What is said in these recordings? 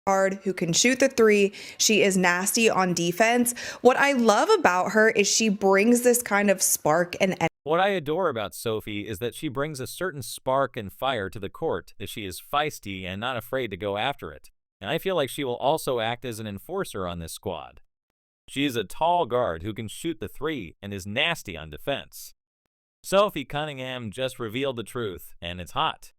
guard who can shoot the three. She is nasty on defense. What I love about her is she brings this kind of spark and What I adore about Sophie is that she brings a certain spark and fire to the court, that she is feisty and not afraid to go after it. And I feel like she will also act as an enforcer on this squad. She is a tall guard who can shoot the three and is nasty on defense. Sophie Cunningham just revealed the truth, and it's hot.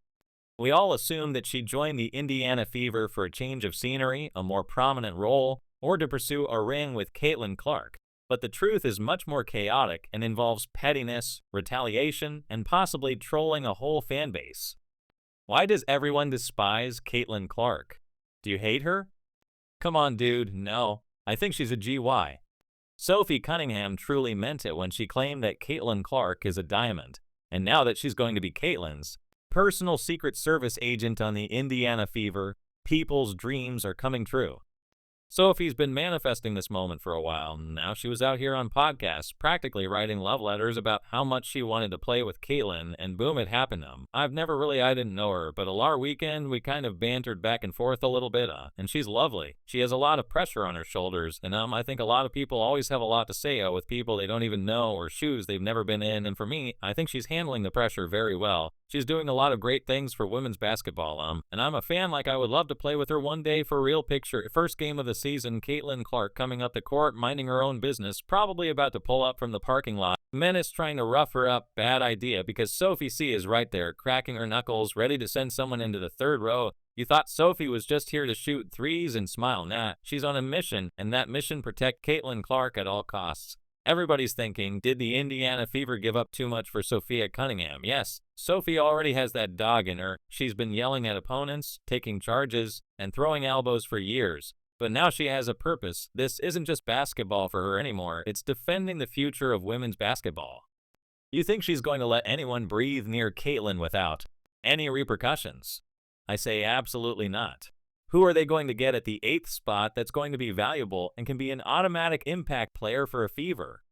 We all assumed that she joined the Indiana Fever for a change of scenery, a more prominent role, or to pursue a ring with Caitlin Clark. But the truth is much more chaotic and involves pettiness, retaliation, and possibly trolling a whole fan base. Why does everyone despise Caitlin Clark? Do you hate her? Come on, dude, no. I think she's a GY. Sophie Cunningham truly meant it when she claimed that Caitlin Clark is a diamond, and now that she's going to be Caitlin's personal Secret Service agent on the Indiana Fever, people's dreams are coming true. Sophie's been manifesting this moment for a while. Now she was out here on podcasts, practically writing love letters about how much she wanted to play with Caitlin, and boom, it happened. I didn't know her, but our weekend, we kind of bantered back and forth a little bit, and she's lovely. She has a lot of pressure on her shoulders, and I think a lot of people always have a lot to say with people they don't even know or shoes they've never been in, and for me, I think she's handling the pressure very well. She's doing a lot of great things for women's basketball, and I'm a fan. Like, I would love to play with her one day for real. Picture first game of the season, Caitlin Clark coming up the court, minding her own business, probably about to pull up from the parking lot. Menace trying to rough her up, bad idea, because Sophie C is right there, cracking her knuckles, ready to send someone into the third row. You thought Sophie was just here to shoot threes and smile. Nah, she's on a mission, and that mission: protect Caitlin Clark at all costs. Everybody's thinking, did the Indiana Fever give up too much for Sophie Cunningham? Yes, Sophie already has that dog in her. She's been yelling at opponents, taking charges, and throwing elbows for years. But now she has a purpose. This isn't just basketball for her anymore. It's defending the future of women's basketball. You think she's going to let anyone breathe near Caitlin without any repercussions? I say absolutely not. Who are they going to get at the 8th spot that's going to be valuable and can be an automatic impact player for a Fever?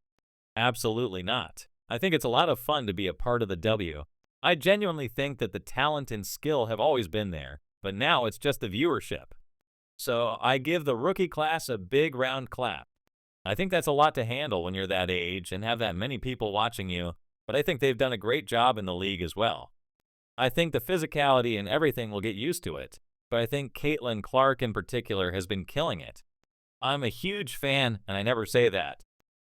Absolutely not. I think it's a lot of fun to be a part of the W. I genuinely think that the talent and skill have always been there, but now it's just the viewership. So I give the rookie class a big round clap. I think that's a lot to handle when you're that age and have that many people watching you, but I think they've done a great job in the league as well. I think the physicality and everything will get used to it, but I think Caitlin Clark in particular has been killing it. I'm a huge fan, and I never say that.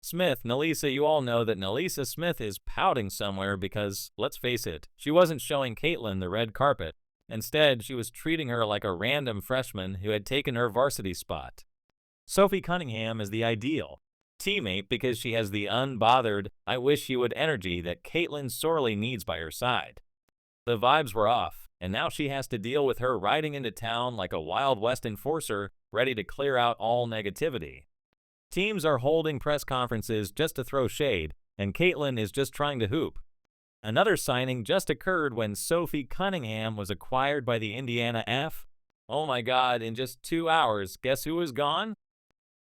Smith, Nelisa, you all know that Nelisa Smith is pouting somewhere because, let's face it, she wasn't showing Caitlin the red carpet. Instead, she was treating her like a random freshman who had taken her varsity spot. Sophie Cunningham is the ideal teammate because she has the unbothered, I wish you would energy that Caitlin sorely needs by her side. The vibes were off, and now she has to deal with her riding into town like a Wild West enforcer, ready to clear out all negativity. Teams are holding press conferences just to throw shade, and Caitlin is just trying to hoop. Another signing just occurred when Sophie Cunningham was acquired by the Indiana F. Oh my God, in just 2 hours, guess who was gone?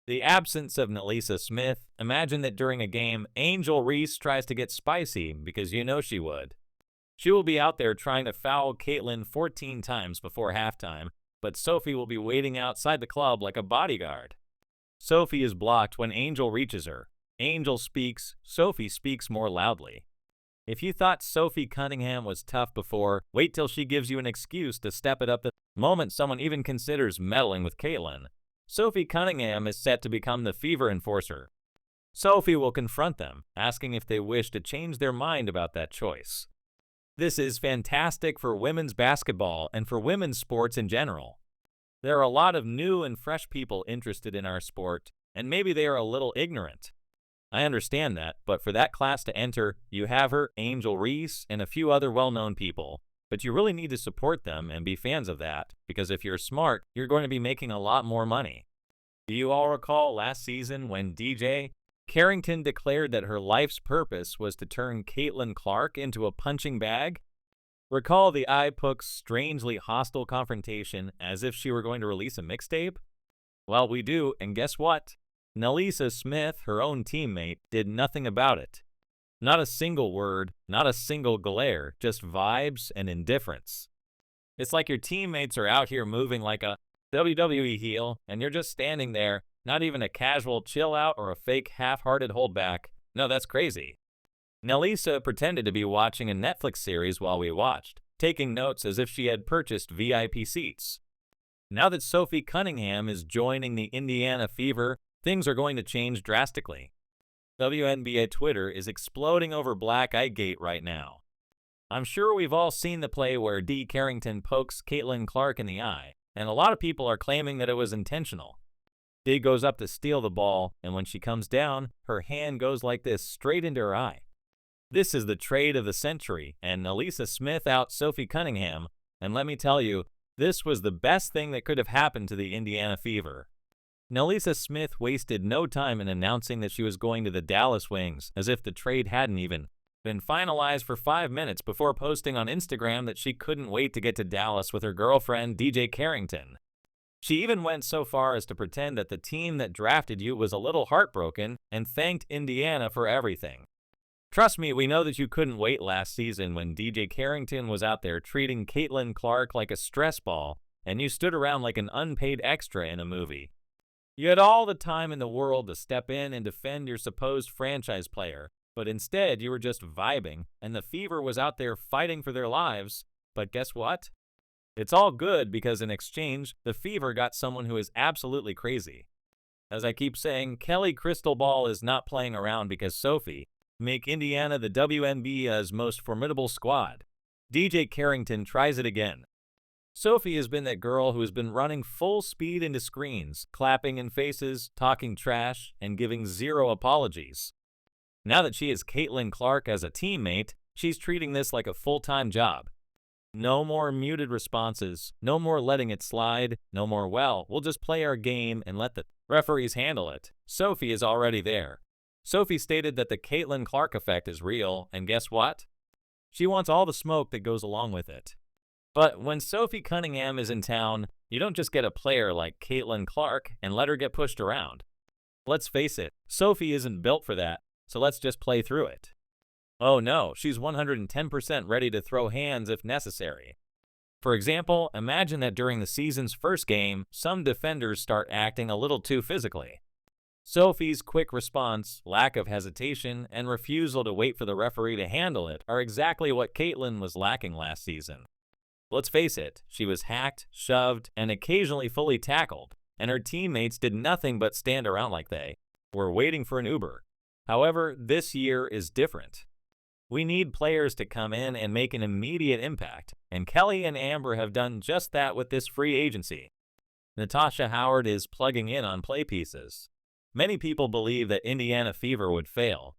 The absence of Nelisa Smith. Imagine that during a game, Angel Reese tries to get spicy, because you know she would. She will be out there trying to foul Caitlin 14 times before halftime, but Sophie will be waiting outside the club like a bodyguard. Sophie is blocked when Angel reaches her. Angel speaks, Sophie speaks more loudly. If you thought Sophie Cunningham was tough before, wait till she gives you an excuse to step it up the moment someone even considers meddling with Caitlin. Sophie Cunningham is set to become the Fever enforcer. Sophie will confront them, asking if they wish to change their mind about that choice. This is fantastic for women's basketball and for women's sports in general. There are a lot of new and fresh people interested in our sport, and maybe they are a little ignorant. I understand that, but for that class to enter, you have her, Angel Reese, and a few other well-known people. But you really need to support them and be fans of that, because if you're smart, you're going to be making a lot more money. Do you all recall last season when DJ Carrington declared that her life's purpose was to turn Caitlin Clark into a punching bag? Recall the iPook's strangely hostile confrontation as if she were going to release a mixtape? Well, we do, and guess what? Nelisa Smith, her own teammate, did nothing about it. Not a single word, not a single glare, just vibes and indifference. It's like your teammates are out here moving like a WWE heel, and you're just standing there, not even a casual chill out or a fake half-hearted holdback. No, that's crazy. Nelisa pretended to be watching a Netflix series while we watched, taking notes as if she had purchased VIP seats. Now that Sophie Cunningham is joining the Indiana Fever, things are going to change drastically. WNBA Twitter is exploding over Black Eye Gate right now. I'm sure we've all seen the play where Dee Carrington pokes Caitlin Clark in the eye, and a lot of people are claiming that it was intentional. Dee goes up to steal the ball, and when she comes down, her hand goes like this straight into her eye. This is the trade of the century, and Nelisa Smith out Sophie Cunningham, and let me tell you, this was the best thing that could have happened to the Indiana Fever. Nelisa Smith wasted no time in announcing that she was going to the Dallas Wings, as if the trade hadn't even been finalized for 5 minutes before posting on Instagram that she couldn't wait to get to Dallas with her girlfriend DJ Carrington. She even went so far as to pretend that the team that drafted you was a little heartbroken and thanked Indiana for everything. Trust me, we know that you couldn't wait last season when DJ Carrington was out there treating Caitlin Clark like a stress ball and you stood around like an unpaid extra in a movie. You had all the time in the world to step in and defend your supposed franchise player, but instead you were just vibing and the Fever was out there fighting for their lives. But guess what? It's all good because in exchange, the Fever got someone who is absolutely crazy. As I keep saying, Kelly Crystal Ball is not playing around because Sophie make Indiana the WNBA's most formidable squad. DJ Carrington tries it again. Sophie has been that girl who has been running full speed into screens, clapping in faces, talking trash, and giving zero apologies. Now that she has Caitlin Clark as a teammate, she's treating this like a full-time job. No more muted responses, no more letting it slide, no more, well, we'll just play our game and let the referees handle it. Sophie is already there. Sophie stated that the Caitlin Clark effect is real, and guess what? She wants all the smoke that goes along with it. But when Sophie Cunningham is in town, you don't just get a player like Caitlin Clark and let her get pushed around. Let's face it, Sophie isn't built for that, so let's just play through it. Oh no, she's 110% ready to throw hands if necessary. For example, imagine that during the season's first game, some defenders start acting a little too physically. Sophie's quick response, lack of hesitation, and refusal to wait for the referee to handle it are exactly what Caitlin was lacking last season. Let's face it, she was hacked, shoved, and occasionally fully tackled, and her teammates did nothing but stand around like they were waiting for an Uber. However, this year is different. We need players to come in and make an immediate impact, and Kelly and Amber have done just that with this free agency. Natasha Howard is plugging in on play pieces. Many people believe that Indiana Fever would fail,